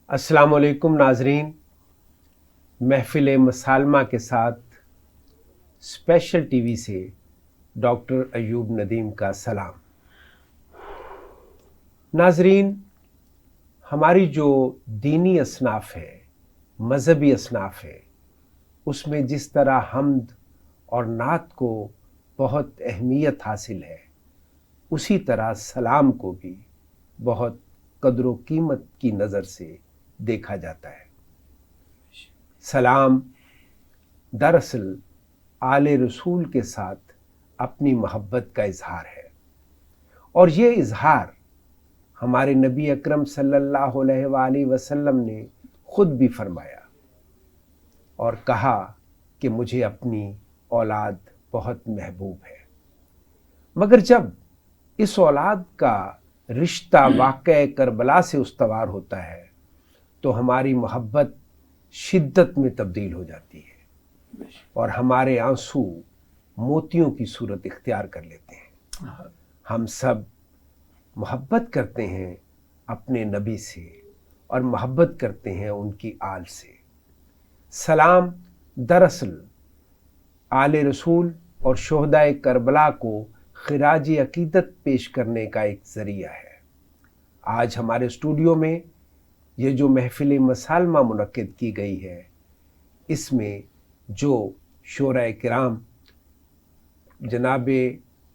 السلام علیکم ناظرین، محفل مسالمہ کے ساتھ اسپیشل ٹی وی سے ڈاکٹر ایوب ندیم کا سلام۔ ناظرین، ہماری جو دینی اصناف ہے، مذہبی اصناف ہے، اس میں جس طرح حمد اور نعت کو بہت اہمیت حاصل ہے، اسی طرح سلام کو بھی بہت قدر و قیمت کی نظر سے دیکھا جاتا ہے۔ سلام دراصل آل رسول کے ساتھ اپنی محبت کا اظہار ہے، اور یہ اظہار ہمارے نبی اکرم صلی اللہ علیہ وآلہ وسلم نے خود بھی فرمایا اور کہا کہ مجھے اپنی اولاد بہت محبوب ہے۔ مگر جب اس اولاد کا رشتہ واقعہ کربلا سے استوار ہوتا ہے تو ہماری محبت شدت میں تبدیل ہو جاتی ہے اور ہمارے آنسو موتیوں کی صورت اختیار کر لیتے ہیں۔ ہم سب محبت کرتے ہیں اپنے نبی سے اور محبت کرتے ہیں ان کی آل سے۔ سلام دراصل آل رسول اور شہدائے کربلا کو خراج عقیدت پیش کرنے کا ایک ذریعہ ہے۔ آج ہمارے اسٹوڈیو میں یہ جو محفل مسالمہ منعقد کی گئی ہے، اس میں جو شہدائے کرام جناب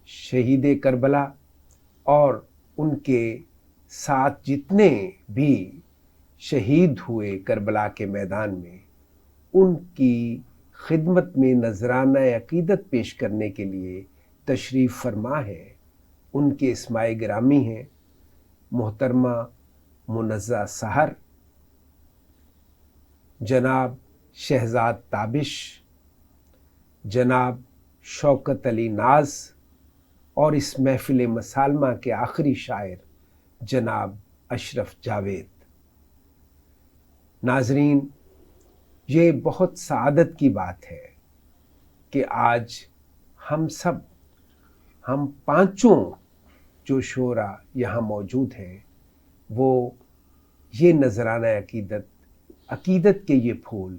شہید کربلا اور ان کے ساتھ جتنے بھی شہید ہوئے کربلا کے میدان میں، ان کی خدمت میں نذرانہ عقیدت پیش کرنے کے لیے تشریف فرما ہے، ان کے اسماء گرامی ہیں محترمہ منزہ سحر، جناب شہزاد تابش، جناب شوکت علی ناز، اور اس محفل مسالمہ کے آخری شاعر جناب اشرف جاوید۔ ناظرین، یہ بہت سعادت کی بات ہے کہ آج ہم پانچوں جو شعراء یہاں موجود ہیں، وہ یہ نذرانہ عقیدت کے یہ پھول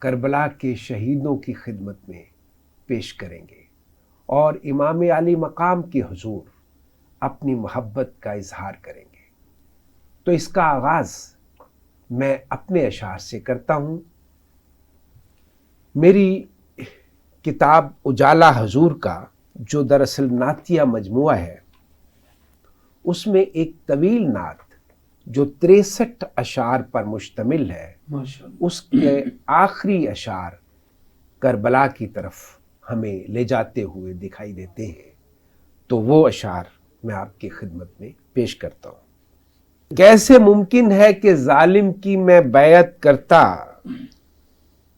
کربلا کے شہیدوں کی خدمت میں پیش کریں گے اور امام علی مقام کے حضور اپنی محبت کا اظہار کریں گے۔ تو اس کا آغاز میں اپنے اشعار سے کرتا ہوں۔ میری کتاب اجالا حضور کا جو دراصل نعتیہ مجموعہ ہے، اس میں ایک طویل نعت جو 63 اشعار پر مشتمل ہے، اس کے آخری اشعار کربلا کی طرف ہمیں لے جاتے ہوئے دکھائی دیتے ہیں، تو وہ اشعار میں آپ کی خدمت میں پیش کرتا ہوں۔ کیسے ممکن ہے کہ ظالم کی میں بیعت کرتا،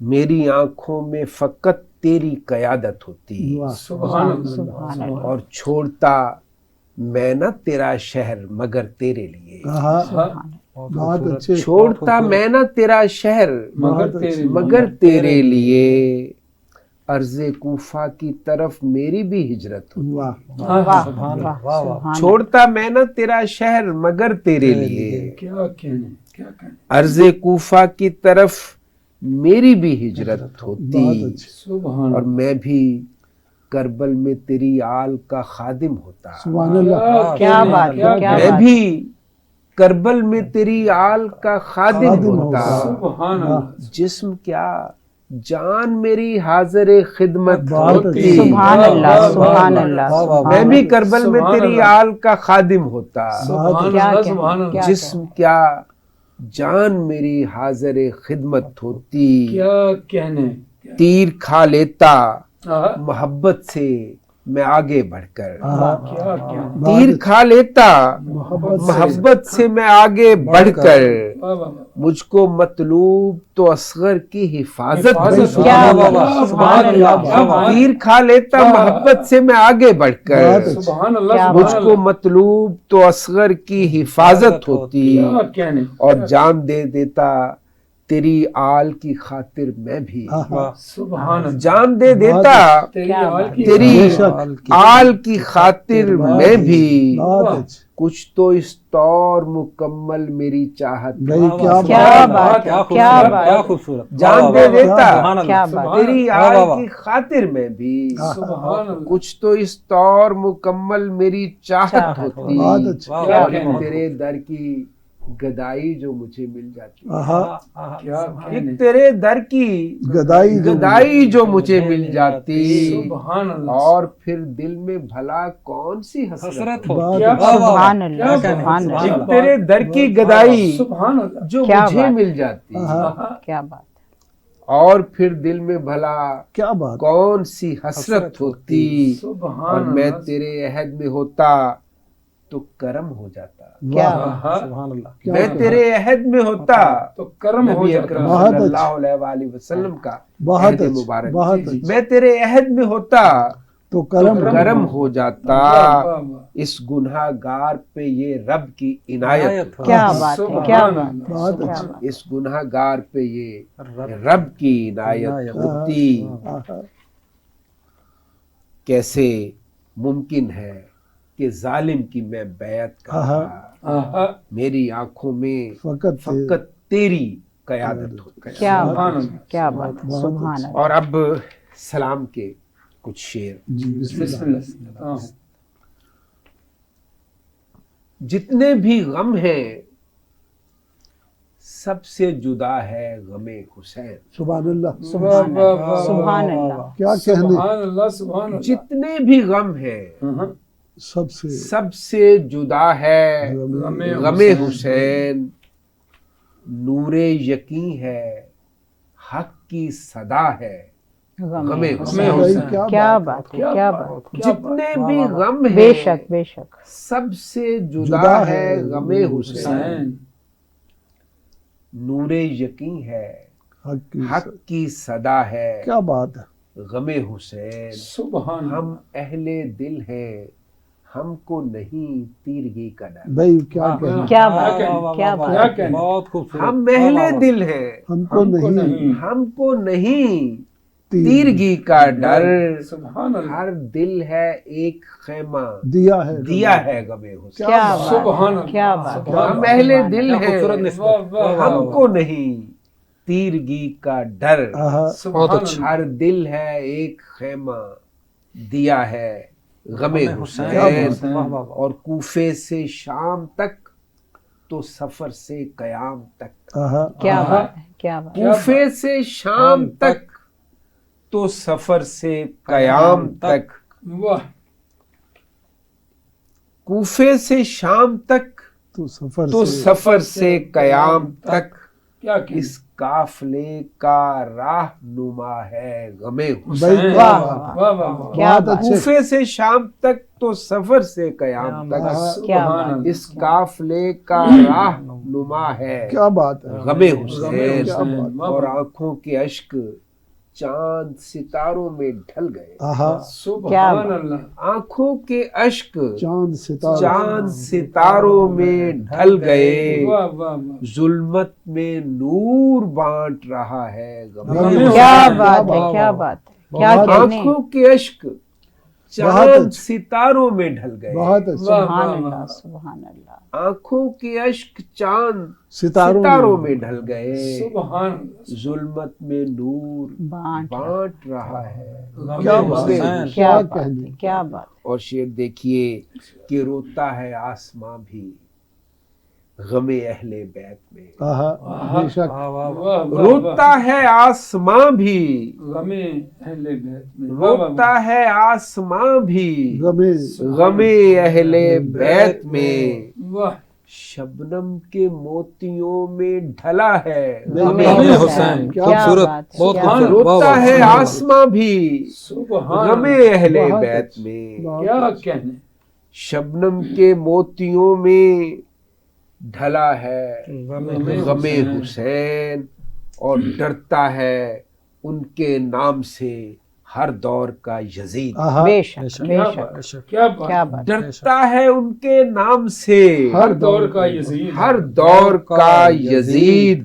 میری آنکھوں میں فقط تیری قیادت ہوتی، اور چھوڑتا میں نہ تیرا شہر مگر تیرے لیے، چھوڑتا میں نہ تیرا شہر مگر تیرے لیے، ارض کوفہ کی طرف میری بھی ہجرت ہوتی، چھوڑتا میں نہ تیرا شہر مگر تیرے لیے، ارض کوفہ کی طرف میری بھی ہجرت ہوتی، اور میں بھی کربل میں تیری آل کا خادم ہوتا، میں بھی کربل میں تیری آل کا خادم ہوتا، جسم کیا جان میری حاضر خدمت ہوتی، میں بھی کربل میں تیری آل کا خادم ہوتا، جسم کیا جان میری حاضر خدمت ہوتی، تیر کھا لیتا محبت سے میں آگے بڑھ کر، تیر کھا لیتا محبت سے میں آگے بڑھ کر، مجھ کو مطلوب تو اصغر کی حفاظت ہوتی، تیر کھا لیتا محبت سے میں آگے بڑھ کر، مجھ کو مطلوب تو اصغر کی حفاظت ہوتی، اور جان دے دیتا تیری آل کی خاطر میں بھی سبحان اللہ، جان دے دیتا، تیری آل کی تیری بے آل کی خاطر میں بھی بہت اچھی کچھ تو اس طور مکمل میری چاہت بھائی کیا کیا بات بات ہے، کیا بات کیا ہے، خوبصورت، جان دے دیتا، کیا بات ہے، تیری آل کی خاطر میں بھی سبحان اللہ، کچھ تو اس طور مکمل میری چاہت ہوتی، بہت اچھی اور کہنے، تیرے در کی گدائی جو مجھے مل جاتی، کیا کہنے، ایک تیرے در کی گدائی جو مجھے مل جاتی، سبحان اللہ، اور پھر دل میں بھلا کون سی حسرت ہو، بہت کیا اچھی سبحان اللہ، کیا سبحان کہنے، ایک اللہ، تیرے در کی گدائی سبحان اللہ، جو کیا مجھے بات مل جاتی، کیا بات ہے، اور پھر دل میں بھلا کیا بات کون سی حسرت ہوتی، سبحان اور میں اللہ، تیرے عہد میں ہوتا تو کرم ہو جاتا، کیا ہاں، سبحان اللہ، میں تیرے عہد میں ہوتا تو کرم ہو نبی جاتا، اکرم بہت صلی اچھا، اللہ علیہ وآلہ وسلم کا بہت عہد اچھا، مبارک، بہت اچھا، میں تیرے عہد میں ہوتا تو تو کرم کرم ہو جاتا، واہ، واہ، واہ، اس گناہ گار پہ یہ رب کی عنایت ہو، کیا بات ہے، کیا سبحان بات اللہ، بہت کیا اچھا، بات، اس گناہ گار پہ یہ رب کی عنایت ہوتی، کیسے ممکن ہے کہ ظالم کی میں بیعت کرتا، آہا، میری آنکھوں میں فقط تیری قیادت ہوتی، کیا سبحان بات، اللہ، کیا بات، سبحان اللہ، اور اب سلام کے کچھ شعر، جی بسم بسم اللہ اللہ، ہاں، جتنے بھی غم ہیں سب سے جدا ہے غم حسین، سبحان اللہ سبحان اللہ، سبحان اللہ، کیا کہنے سبحان اللہ، سبحان اللہ، جتنے بھی غم ہیں ہاں، سب سے جدا ہے غم غم حسین، نور یقین ہے حق کی صدا ہے غم غم حسین، حسین، کیا بات ہے، کیا بات، جتنے بھی غم ہیں بے شک بے شک، سب سے جدا ہے غم حسین، حسین، نور یقین ہے حق حق کی صدا ہے کیا بات ہے غم حسین، سبحان ہم اللہ، اہل دل ہیں ہم کو نہیں تیرگی کا ڈر، بھائی کیا کہنے کیا بات ہے، کیا بات، کیا کہنے، بہت خوبصورت، ہم اہل دل ہیں ہم کو نہیں ہم کو نہیں تیرگی کا ڈر، سبحان اللہ، ہر دل ہے ایک خیمہ دیا ہے غم حسین، کیا بات، سبحان اللہ، کیا بات، ہم اہل دل کیا ہیں خوبصورت نسبت، واہ، واہ، ہم کو نہیں تیرگی کا ڈر، سبحان اللہ، ہر دل ہے ایک خیمہ دیا ہے غم حسین، حسین، واہ واہ واہ، اور کوفے سے شام تک تو سفر سے قیام تک، کیا بات ہے، کیا بات، کوفے سے شام تک تو سفر سے قیام تک، واہ، کوفے سے شام تک تو سفر سے قیام تک، کیا کہنے، اس قافلے کا راہ نما ہے غم حسین، بھائی واہ، واہ، واہ، واہ، کیا بہت بات، اچھے کوفے سے شام تک تو سفر سے قیام تک، کیا سبحان بات، اللہ، اس قافلے کا راہ نما ہے کیا بات ہے غم حسین، کیا بات، واہ، اور واہ، آنکھوں کے اشک چاند ستاروں میں ڈھل گئے، سبحان اللہ، آنکھوں کے اشک چاند چاند ستاروں میں ڈھل گئے، واہ، واہ، واہ، ظلمت میں نور بانٹ رہا ہے غم کیا بات ہے، کیا بات ہے، کیا کہنے، آنکھوں کے اشک چاند ستاروں میں ڈھل گئے، بہت اچھا سبحان اللہ، سبحان اللہ، آنکھوں کے اشک چاند ستاروں ستاروں میں ڈھل گئے، سبحان اللہ، ظلمت میں نور بانٹ بانٹ رہا ہے کیا غم بات حسین، ہے کیا کیا بات کہنے ہے، کیا بات، اور شعر دیکھیے کہ روتا ہے آسماں بھی غم اہل بیت میں، بے شک واہ، واہ، واہ، روتا ہے آسماں بھی غم اہل بیت میں، واہ، واہ، روتا ہے آسماں بھی غم غم اہل بیت میں، واہ، شبنم کے موتیوں میں ڈھلا ہے غم حسین، کیا خوبصورت، بات، بہت کیا خوبصورت، بات، واہ روتا واہ، ہے سبحان اللہ، آسماں بھی سبحان غم اللہ، اہل بہت بیت اچھا، میں، کیا کہنے، شبنم کے موتیوں میں ڈھلا ہے غم حسین، اور ڈرتا ہے ان کے نام سے ہر دور کا یزید، بے شک بے کیا شک، بات، کیا کیا بات، بات، ڈرتا ہے ان کے نام سے ہر دور کا یزید، ہر دور کا یزید،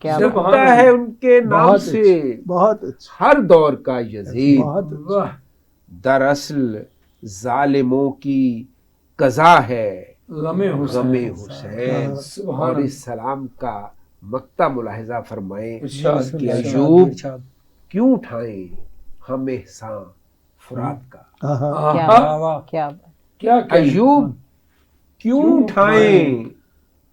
کیا بات جگتا ہے ان کے نام بہت سے بہت اچھا ہر دور کا یزید بہت اچھا واہ دراصل ظالموں کی قضا ہے غم غم حسین حسین سبحان اور اللہ۔ اس سلام کا مقطع ملاحظہ فرمائیں ارشاد کہ ارشاد۔ ایوب کیوں اٹھائیں ہم احسان فرات کا ہاں کیا آہا، بات کیا بات کیا کہیں؟ ایوب کیوں اٹھائیں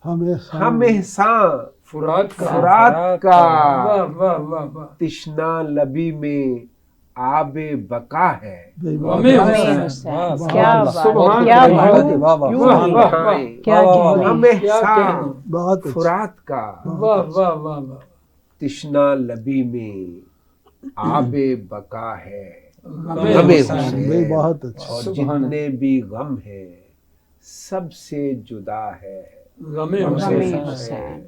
ہمیں ہم احسان فرات کا فرات کا واہ واہ واہ واہ تشنا لبی میں آب بقا ہے غم غم حسین حسین کیا بات سبحان کیا اللہ۔ بات کیوں واہ، واہ، اٹھائیں کیا ہم کہنے کیا احسان کہنے؟ بہت اچھا فرات کا واہ واہ واہ واہ تشنا لبی میں آب بقا ہے غم غم حسین حسین بہت اچھا اور سبحان جتنے بھی غم ہیں سب سے جدا ہے غم غم حسین حسین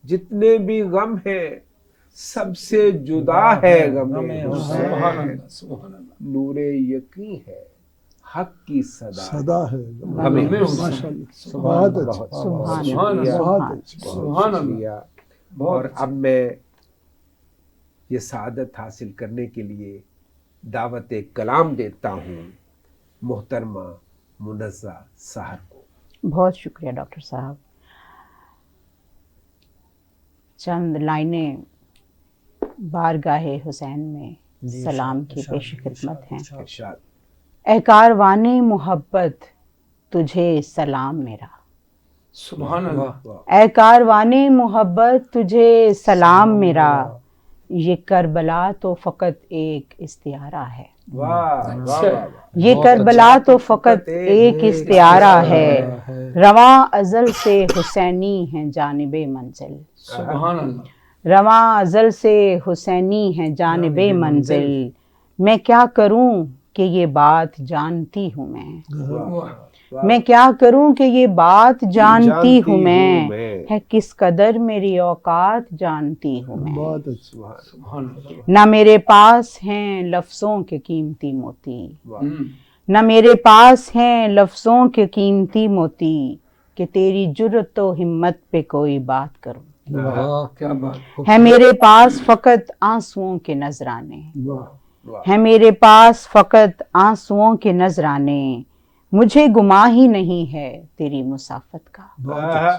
جتنے بھی غم ہیں سب سے جدا ہے غم سبحان حسین اللہ سبحان اللہ نور یقین ہے حق کی صدا صدا ہے غم حسین۔ ماشاء اللہ بہت اچھا سبحان سبحان اللہ اللہ۔ بہت سبحان اچھا سبحان اللہ۔ شکریہ بہت اور اب میں یہ سعادت حاصل کرنے کے لیے دعوت کلام دیتا ہوں محترمہ منزہ سحر کو۔ بہت شکریہ ڈاکٹر صاحب۔ چند لائنیں بارگاہ حسین میں سلام کی پیش خدمت ہیں۔ ارشاد۔ اے کاروان محبت تجھے سلام میرا، سبحان اللہ۔ اے کاروان محبت تجھے سلام میرا، یہ کربلا تو فقط ایک استعارہ ہے، واہ واہ واہ واہ۔ یہ کربلا تو فقط ایک استعارہ ہے، رواں ازل سے حسینی ہیں جانب منزل، سبحان اللہ۔ رواں ازل سے حسینی ہیں جانب منزل، میں کیا کروں کہ یہ بات جانتی ہوں واہ میں کیا کروں کہ یہ بات جانتی ہوں میں، ہے کس قدر میری اوقات جانتی ہوں میں، بہت اچھا سبحان اللہ۔ نہ میرے پاس ہیں لفظوں کے قیمتی موتی، ہم، نہ میرے پاس ہیں لفظوں کے قیمتی موتی، کہ تیری جرت و ہمت پہ کوئی بات کروں، کیا بات ہے میرے پاس فقط آنسوؤں کے نذرانے، واہ ہے میرے پاس فقط آنسوؤں کے نذرانے، مجھے گماں ہی نہیں ہے تیری مسافت کا،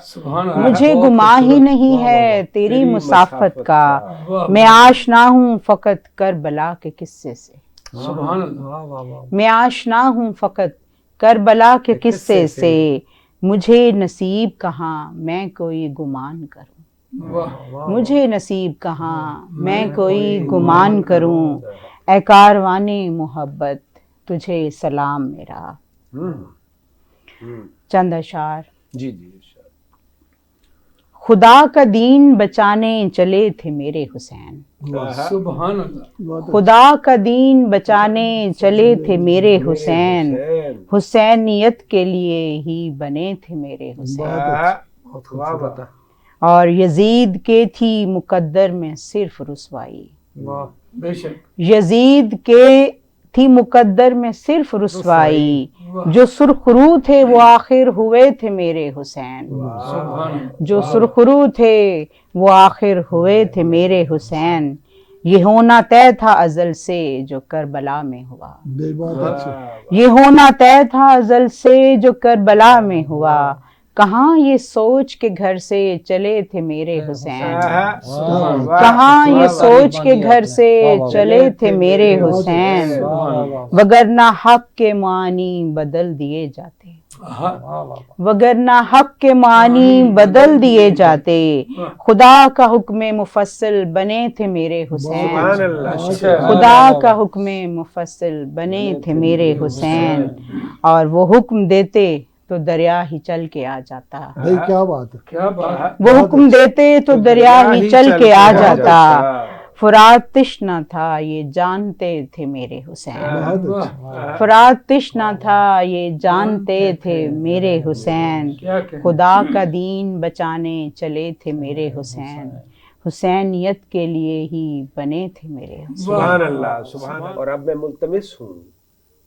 سبحان اللہ۔ مجھے گماں ہی نہیں ہے تیری مسافت کا، میں آشنا ہوں فقط کربلا کے قصے سے، سبحان اللہ۔ میں آشنا ہوں فقط کربلا کے قصے سے، مجھے نصیب کہاں میں کوئی گمان کروں، واہ مجھے نصیب کہاں میں کوئی گمان کروں، اے کاروان محبت تجھے سلام میرا۔ چند اشعار۔ جی جی ارشاد۔ خدا کا دین بچانے چلے تھے میرے حسین، سبحان اللہ۔ بہت خدا کا دین بچانے چلے تھے میرے حسین، حسینیت کے لیے ہی بنے تھے میرے حسین، واہ واہ۔ اور یزید کے تھی مقدر میں صرف رسوائی، بے شک۔ یزید کے تھی مقدر میں صرف رسوائی، جو سرخرو تھے وہ آخر ہوئے تھے میرے حسین، سبحان اللہ۔ جو سرخرو تھے وہ آخر ہوئے تھے میرے حسین، یہ ہونا طے تھا ازل سے جو کربلا میں ہوا، بہت اچھا یہ ہونا طے تھا ازل سے جو کربلا میں ہوا، کہاں یہ سوچ کے گھر سے چلے تھے میرے حسین، کہاں یہ سوچ کے گھر سے چلے تھے میرے حسین، وگرنہ حق کے معنی بدل دیے جاتے، وگرنہ حق کے معنی بدل دیے جاتے، خدا کا حکم مفصل بنے تھے میرے حسین، سبحان اللہ۔ خدا کا حکم مفصل بنے تھے میرے حسین، اور وہ حکم دیتے تو دریا ہی چل کے آ جاتا، بھائی کیا بات ہے کیا بات۔ وہ حکم دیتے تو دریا ہی چل کے آ جاتا، فرات تشنا تھا یہ جانتے تھے میرے حسین، بہت اچھا فرات تشنا تھا یہ جانتے تھے میرے حسین، کیا کہ خدا کا دین بچانے چلے تھے میرے حسین، حسینیت کے لیے ہی بنے تھے میرے حسین۔ سبحان اللہ سبحان اللہ۔ اور اب میں ملتمس ہوں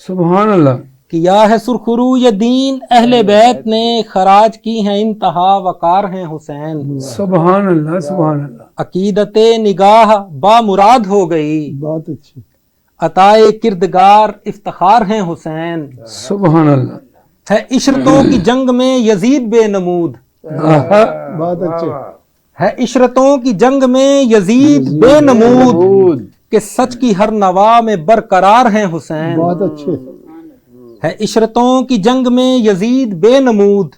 سبحان اللہ. کیا ہے سرخرو یہ دین اہل بیت نے، خراج کی ہیں انتہا وقار ہیں حسین. سبحان اللہ. سبحان اللہ. عقیدت نگاہ با مراد ہو گئی، بہت اچھی. عطائے کردگار افتخار ہیں حسین. سبحان اللہ. ہے عشرتوں کی جنگ میں یزید بے نمود، بہت اچھے. ہے عشرتوں کی جنگ میں یزید بے نمود، کہ سچ کی ہر نوا میں برقرار ہیں حسین. بہت اچھے. ہے عشرتوں کی جنگ میں یزید بے نمود،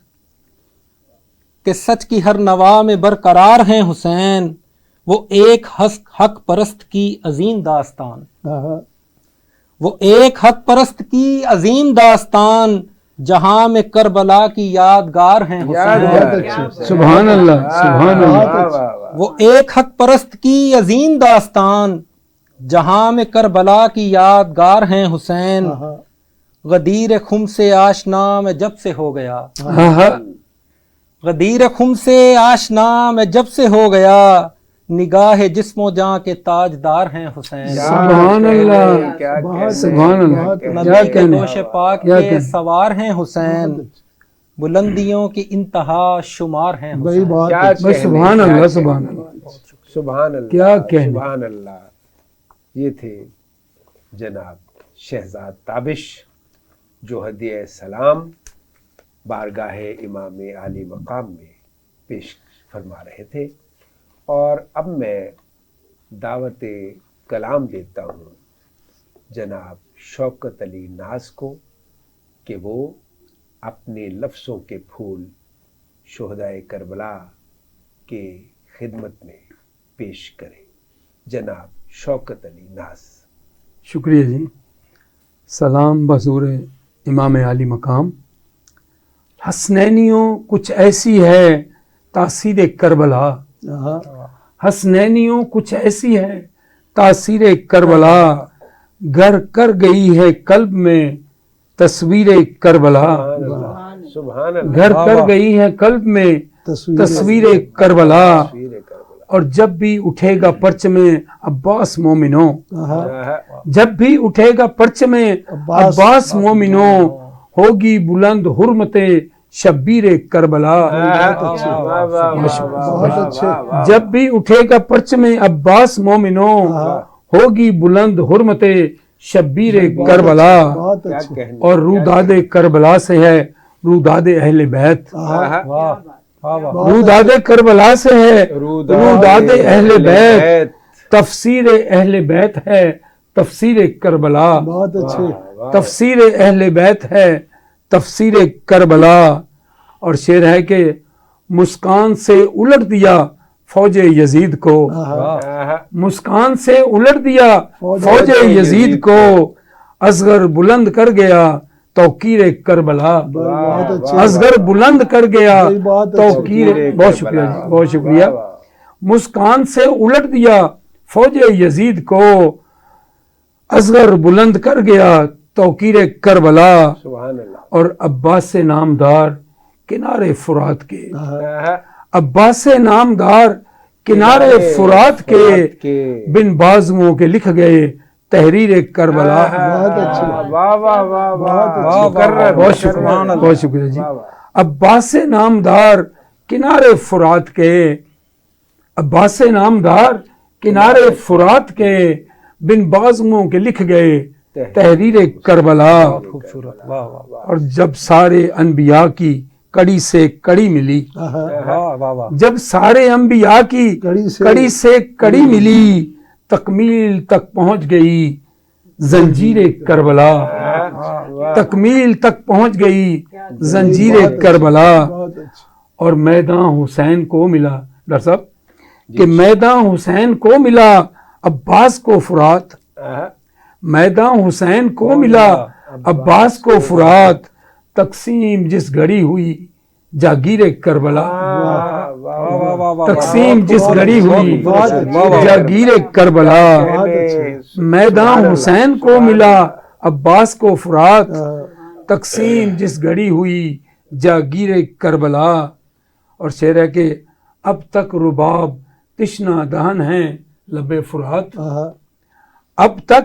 کہ سچ کی ہر نوا میں برقرار ہیں حسین. وہ ایک حق پرست کی عظیم داستان، وہ ایک حق پرست کی عظیم داستان، جہاں میں کربلا کی یادگار ہیں حسین. سبحان اللہ. سبحان اللہ. وہ ایک حق پرست کی عظیم داستان، جہاں میں کربلا کی یادگار ہیں حسین. غدیر خم سے آشنا میں جب سے ہو گیا، غدیر خم سے آشنا میں جب سے ہو گیا، نگاہ جسم و جاں کے تاجدار ہیں حسین. سبحان اللہ. سبحان اللہ. کیا نبی کے کہنے. دوش پاک کیا کے کہنے. سوار ہیں حسین، بلندیوں کی انتہا شمار ہیں بھائی حسین. بہت بس سبحان اللہ. سبحان اللہ. سبحان اللہ. کیا کہنے. سبحان اللہ. یہ تھے جناب شہزاد تابش جو ہدیہ سلام بارگاہ امام عالی مقام میں پیش فرما رہے تھے. اور اب میں دعوت کلام دیتا ہوں جناب شوکت علی ناز کو کہ وہ اپنے لفظوں کے پھول شہدائے کربلا کے خدمت میں پیش کریں. جناب شوکت علی ناز. شکریہ جی. سلام بحضور امام عالی مقام. حسنینیوں کچھ ایسی ہے تاثیر کربلا، حسنینیوں کچھ ایسی ہے تاثیر کربلا، گھر کر گئی ہے قلب میں تصویر کربلا، سبحان اللہ. گھر کر گئی ہے قلب میں تصویر کربلا. اور جب بھی اٹھے گا پرچم عباس مومنوں، جب بھی اٹھے گا پرچم عباس مومنوں، ہوگی بلند حرمت شبیر کربلا. بہت اچھے. جب بھی اٹھے گا پرچم عباس مومنوں، ہوگی بلند حرمت شبیر کربلا. بہت اچھے. اور روداد کربلا سے ہے روداد اہل بیت، روداد کربلا سے ہے روداد اہل بیت، تفسیر اہل بیت ہے تفسیر کربلا، بہت اچھے. تفسیر اہل بیت ہے تفسیر کربلا. اور شعر ہے کہ مسکان سے الٹ دیا فوج یزید کو، مسکان سے الٹ دیا فوج یزید کو، اصغر بلند کر گیا توقیر کربلا، بہت اچھے. اصغر بلند کر گیا بہت اچھے. توقیر. بہت شکریہ جی. بہت شکریہ. مسکان سے الٹ دیا فوج یزید کو، اصغر بلند کر گیا توقیر کربلا. سبحان اللہ. اور عباس نامدار کنارے فرات کے، عباس نامدار کنارے فرات کے، بن بازموں کے لکھ گئے تحریر کربلا. بہت اچھے. واہ واہ واہ واہ. بہت شکریہ. بہت شکریہ جی. عباس نامدار کنارے فرات کے، عباس نامدار کنارے فرات کے، بن بازموں کے لکھ گئے تحریر کربلا. خوبصورت. واہ واہ واہ اور جب سارے انبیاء کی کڑی سے کڑی ملی، واہ واہ واہ. جب سارے انبیاء کی کڑی سے کڑی ملی، تکمیل تک پہنچ گئی زنجیر کربلا، تکمیل تک پہنچ گئی زنجیر کربلا. بہت اچھے. اور میدان حسین کو ملا، ڈاکٹر صاحب کہ میدان حسین کو ملا عباس کو فرات، میدان حسین کو ملا عباس کو فرات، تقسیم جس گھڑی ہوئی جاگیر کربلا، تقسیم جس گھڑی ہوئی جاگیر کربلا. میدان حسین کو ملا عباس کو فرات، تقسیم جس گھڑی ہوئی جاگیر کربلا. اور شعر ہے کہ اب تک رباب تشنا دہن ہیں لب فرات، اب تک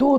2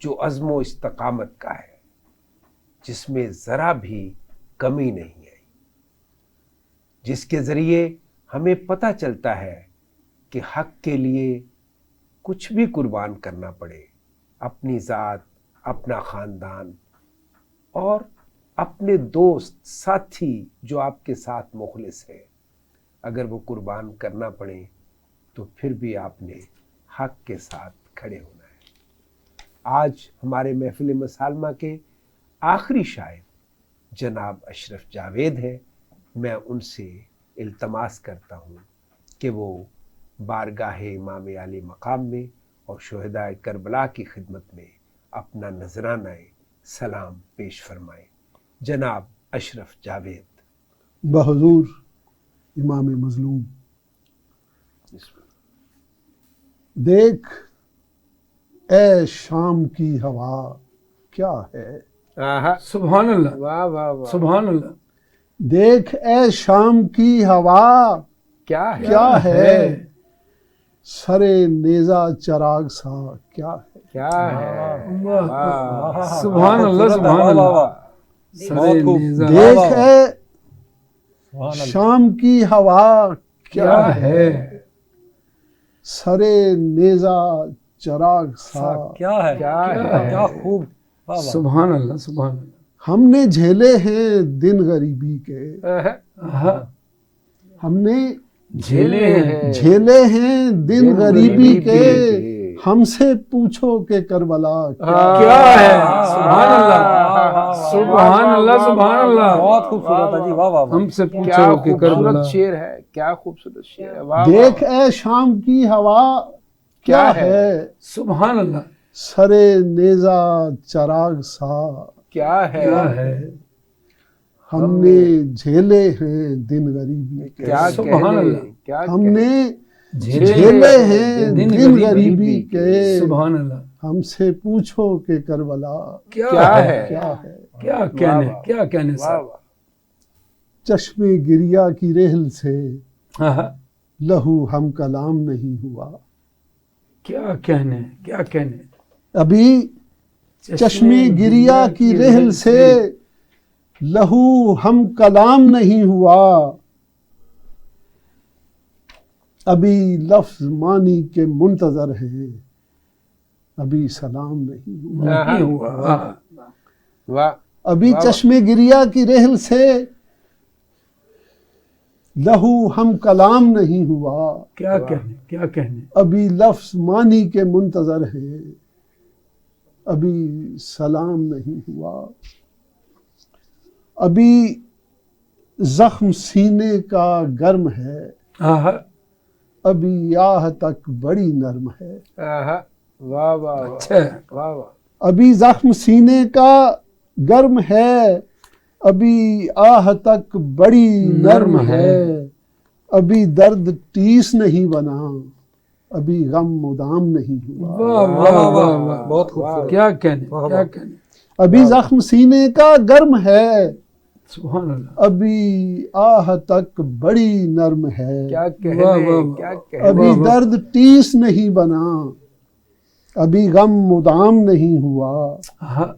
جو عزم و استقامت کا ہے، جس میں ذرا بھی کمی نہیں ہے، جس کے ذریعے ہمیں پتہ چلتا ہے کہ حق کے لیے کچھ بھی قربان کرنا پڑے، اپنی ذات، اپنا خاندان اور اپنے دوست ساتھی جو آپ کے ساتھ مخلص ہے، اگر وہ قربان کرنا پڑے تو پھر بھی آپ نے حق کے ساتھ کھڑے ہونا ہے۔ آج ہمارے محفل مسالمہ کے آخری شاعر جناب اشرف جاوید ہیں۔ میں ان سے التماس کرتا ہوں کہ وہ بارگاہ امام علی مقام میں اور شہداء کربلا کی خدمت میں اپنا نذرانہ سلام پیش فرمائیں۔ جناب اشرف جاوید۔ بحضور امام مظلوم، دیکھ اے شام کی ہوا کیا ہے، سبحان اللہ، واہ واہ واہ، سبحان اللہ، دیکھ اے شام کی ہوا کیا ہے، کیا ہے، سرے نیزہ چراغ سا کیا ہے، کیا ہے، سبحان اللہ، سبحان اللہ، سرے نیزہ دیکھ اے شام کی ہوا کیا ہے، سرے نیزہ چراغ سا کیا ہے، کیا خوب، واہ واہ، سبحان اللہ، سبحان اللہ، ہم نے جھیلے ہیں دن غریبی کے، ہاں، ہم نے جھیلے ہیں جھیلے ہیں دن غریبی کے، ہم سے پوچھو کہ کربلا کیا ہے، سبحان اللہ، سبحان اللہ، سبحان اللہ، بہت خوبصورت ہے جی، واہ واہ واہ، ہم سے کیا پوچھو کہ کربلا خوبصورت شعر ہے، کیا خوبصورت شعر ہے، واہ دیکھ اے شام کی ہوا کیا ہے، سبحان اللہ، سرے نیزہ چراغ سا کیا ہے، کیا ہے، ہم نے جھیلے ہیں دن غریبی کے، کیا سبحان کہنے، اللہ، کیا ہم کہنے، نے جھیلے جھیلے ہیں دن دن غریبی غریبی کے، سبحان اللہ، ہم سے پوچھو کہ کربلا کیا ہے، کیا ہے، کیا کہنے، کیا کہنے واہ صاحب، واہ، چشم گریا کی رحل سے ہاں، لہو ہم کلام نہیں ہوا، کیا کہنے، کیا کہنے، ابھی چشم گریا کی رحل سے لہو ہم کلام نہیں ہوا، ابھی لفظ معنی کے منتظر ہیں، ابھی سلام نہیں ہوا، نہیں ہوا، واہ، ابھی چشم گریا کی رحل سے لہو ہم کلام نہیں ہوا، کیا کہنے، کیا کہنے، ابھی لفظ معنی کے منتظر ہیں، ابھی سلام نہیں ہوا، ابھی زخم سینے کا گرم ہے، ہاں، ابھی آہ تک بڑی نرم ہے، واہ واہ واہ، اچھا، واہ واہ، ابھی زخم سینے کا گرم ہے، ابھی آہ تک بڑی نرم ہے، ابھی درد ٹیس نہیں بنا، ابھی غم مدام نہیں ہوا، واہ واہ واہ واہ، بہت خوبصورت، کیا کہنے، کیا کہنے، ابھی زخم سینے کا گرم ہے، سبحان اللہ، ابھی آہ تک بڑی نرم ہے، کیا واہ کہنے، واہ، کیا ابھی کہنے، درد ٹیس نہیں بنا، ابھی غم مدام نہیں ہوا، ہاں،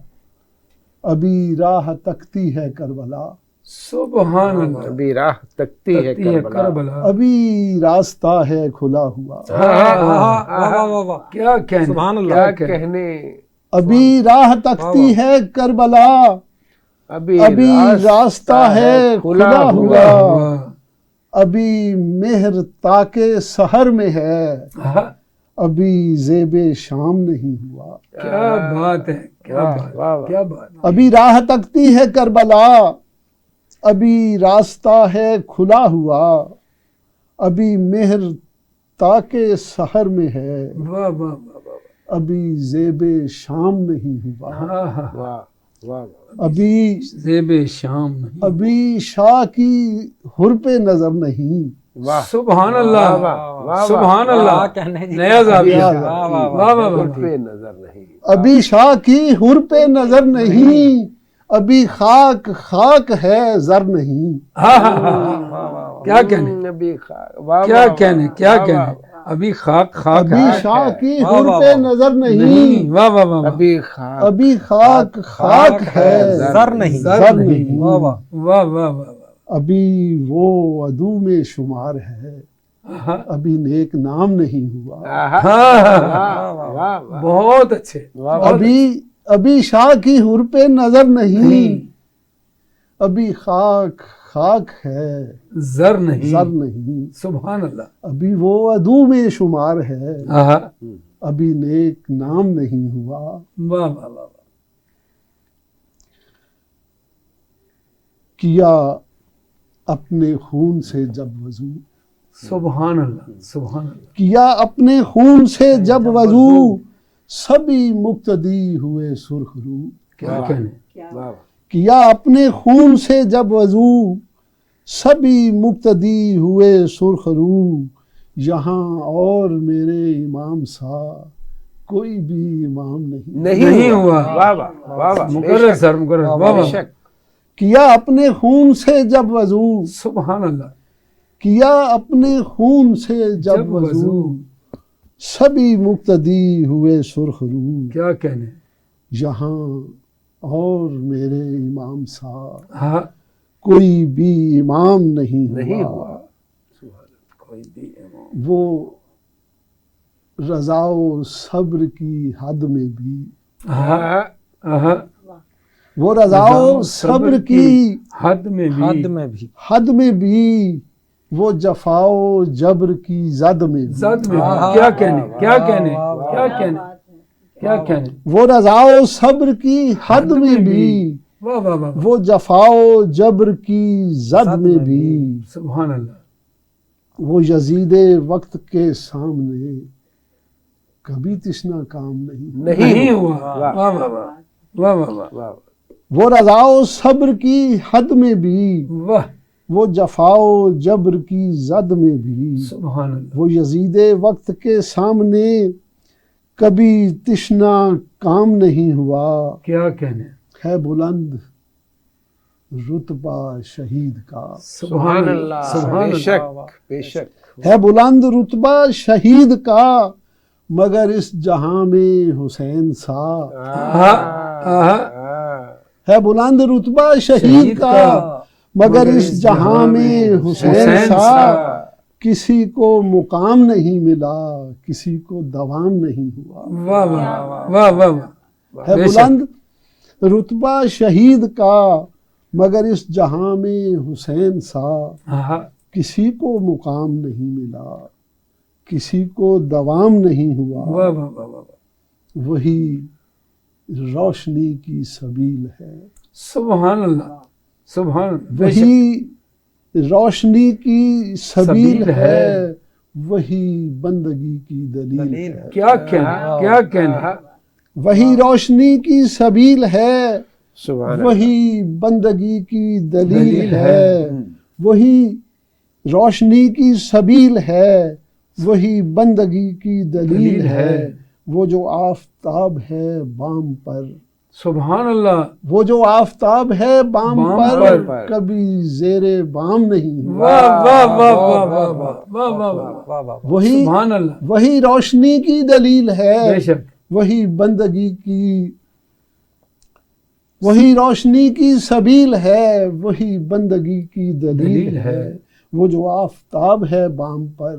ابھی راہ تکتی ہے کربلا، سبحان اللہ، ابھی راہ تکتی ہے تکتی ہے کربلا، کربلا، ابھی راستہ ہے کھلا ہوا، واہ واہ واہ واہ، کیا کہنے، سبحان اللہ، کیا کیا کہنے، ابھی راہ تکتی ہے کربلا، ابھی راستہ ہے کھلا ہوا، ہوا، ابھی مہر تاکہ سحر میں ہے، ہاں، ابھی زیب شام نہیں ہوا، کیا بات ہے، کیا بات، واہ واہ، کیا بات، ابھی راہ تکتی ہے کربلا، ابھی راستہ ہے کھلا ہوا، ابھی مہر تاکہ سحر میں ہے، واہ واہ واہ، ابھی زیب شام نہیں ہوا، ہاں ہاں، واہ واہ، ابھی زیب شام نہیں، ابھی شاہ کی ہر پہ نظر نہیں، واہ، سبحان اللہ، واہ، سبحان کیا اللہ، کہنے جی، نیا زاویہ، واہ واہ واہ واہ واہ ان واہ، پہ نظر نہیں، ابھی شاہ کی ہر پہ نظر نہیں، ابھی خاک خاک ہے زر نہیں، ہاں ہاں ہاں، کیا کہنے، ابھی واہ کیا واہ، کہنے، کیا کہنے، ابھی خاک خاک ابھی ہے. شاہ کی واہ، حور واہ، پہ واہ. نظر نہیں نہیں، واہ واہ واہ واہ. ابھی خاک ابھی خاک خاک ہے، زر نہیں. زر نہیں. واہ واہ. واہ واہ واہ واہ. ابھی وہ عدو میں شمار ہے، ہاں ابھی نیک نام نہیں ہوا، ہاں ہاں. واہ واہ واہ بہت اچھے. ابھی شاہ کی حور پہ نظر نہیں، ابھی خاک خاک ہے، زر نہیں. زر نہیں، سبحان اللہ. ابھی وہ عدو میں شمار ہے، ہاں. ابھی نیک نام نہیں ہوا، واہ واہ واہ. کیا اپنے خون سے جب وضو، سبحان اللہ. سبحان اللہ. کیا اپنے خون سے جب وضو، سبھی مقتدی ہوئے سرخ رو، کیا کہنے. واہ کیا اپنے خون سے جب وضو، سبھی مقتدی ہوئے سرخ رو، یہاں اور میرے امام سا کوئی بھی امام نہیں، نہیں ہوا. واہ واہ واہ واہ مقرر سر مقرر. واہ بے واہ. شک کیا اپنے خون سے جب وضو، سبحان اللہ. کیا اپنے خون سے جب وضو، سبھی مقتدی ہوئے سرخ رو، کیا کہنے. یہاں اور میرے امام سا ہاں. کوئی بھی امام نہیں ہوا کوئی بھی. وہ رضا و صبر کی حد میں بھی، ہاں. ہاں. وہ رضا و صبر کی حد میں بھی. حد میں بھی. حد میں بھی، وہ جفا و جبر کی زد میں بھی، زد میں بھی. کیا کہنے. کیا کہنے. کیا کہنے. کیا کہنے. وہ رضا و صبر کی حد میں بھی، واہ واہ واہ. وہ جفا و جبر کی زد میں بھی، سبحان اللہ. وہ یزید وقت کے سامنے کبھی تشنا کام نہیں، نہیں ہوا. واہ واہ واہ. واہ واہ واہ. واہ وہ رضا و صبر کی حد میں بھی، واہ. وہ جفا و جبر کی زد میں بھی، سبحان اللہ. وہ یزید وقت کے سامنے کبھی تشنا کام نہیں ہوا، کیا کہنے. ہے بلند رتبہ شہید کا، سبحان اللہ. سبحان بے اللہ. شک بے شک ہے بلند رتبہ شہید کا، مگر اس جہاں میں حسین سا، ہاں. ہاں. ہے بلند رتبہ شہید کا، مگر اس جہاں میں حسین سا، کسی کو مقام نہیں ملا، کسی کو دوام نہیں ہوا، واہ واہ واہ واہ واہ. ہے بے شک. بلند رتبہ شہید کا، مگر اس جہاں میں حسین سا، ہاں. کسی کو مقام نہیں ملا، کسی کو دوام نہیں ہوا، واہ واہ واہ واہ. وہی روشنی کی سبیل ہے، سبحان اللہ. سبحان اللہ. بے شک. وہی روشنی کی سبیل سبیل ہے، ہے، وہی بندگی کی دلیل ہے، کیا کہنے. کیا کہنے. وہی روشنی کی سبیل ہے، سبحان اللہ وہی بندگی کی دلیل دلیل ہے، وہی روشنی کی سبیل ہے، وہی بندگی کی دلیل ہے، وہ جو آفتاب ہے بام پر، سبحان اللہ. وہ جو آفتاب ہے بام بام پر، پر، کبھی زیر بام نہیں ہوا، واہ واہ واہ واہ واہ واہ. واہ واہ واہ. واہ واہ. وہی سبحان اللہ. وہی روشنی کی دلیل ہے، بے شک. وہی بندگی کی، وہی روشنی کی سبیل ہے، وہی بندگی کی دلیل ہے، وہ جو آفتاب ہے بام پر،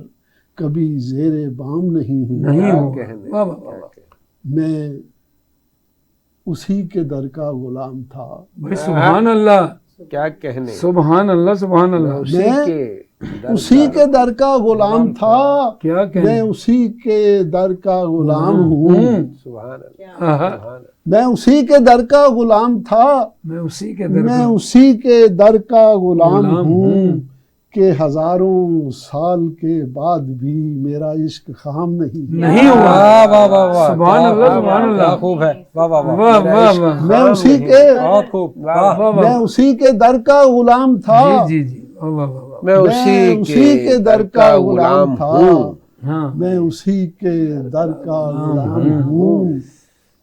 کبھی زیر بام نہیں ہوا، نہیں ہوا. کہنے. واہ واہ واہ. میں اسی کے در کا غلام تھا، بھائی سبحان اللہ. کیا کہنے. سبحان اللہ. سبحان اللہ. اسی کے در کا غلام تھا، کیا میں کہنے. اسی کے در کا غلام ہوں، سبحان اللہ ہاں. میں اسی کے در کا غلام تھا، میں اسی کے در میں کا اسی کے در کا غلام غلام ہوں، ہوں، کہ ہزاروں سال کے بعد بھی میرا عشق خام نہیں، نہیں ہوا. واہ واہ واہ واہ. سبحان اللہ. سبحان کیا اللہ. خوب ہے. واہ واہ واہ. واہ واہ واہ. میں اسی کے بہت خوب. واہ. واہ میں واہ. اسی کے در کا غلام تھا، جی جی جی. واہ واہ واہ واہ. میں اسی کے در کا غلام تھا، ہاں. میں اسی کے در کا غلام ہوں،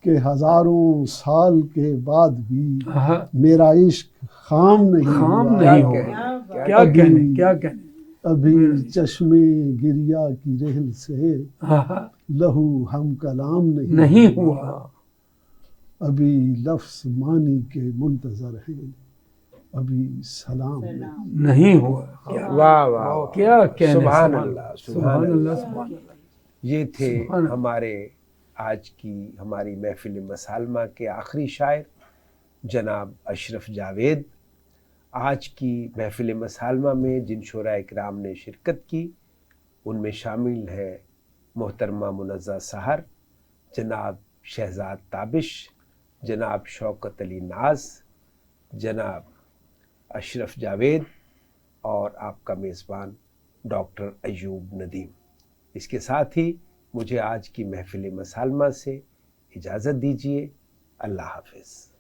کہ ہزاروں سال کے بعد بھی ہاں. میرا عشق خام نہیں خام ہوا، نہیں ہوگا. کیا کہنے. کیا کہنے. ابھی چشمے گریا کی رحل سے آہا، لہو ہم کلام نہیں ہوا، ابھی لفظ معنی کے منتظر ہیں، ابھی سلام نہیں ہوا۔ واہ واہ، کیا کہنے، سبحان اللہ، سبحان اللہ، سبحان اللہ۔ یہ تھے سبحان اللہ۔ ہمارے آج کی ہماری محفل مسالمہ کے آخری شاعر جناب اشرف جاوید۔ آج کی محفل مسالمہ میں جن شعراء اکرام نے شرکت کی ان میں شامل ہے محترمہ منزہ سحر، جناب شہزاد تابش، جناب شوکت علی ناز، جناب اشرف جاوید اور آپ کا میزبان ڈاکٹر ایوب ندیم۔ اس کے ساتھ ہی مجھے آج کی محفل مسالمہ سے اجازت دیجیے۔ اللہ حافظ۔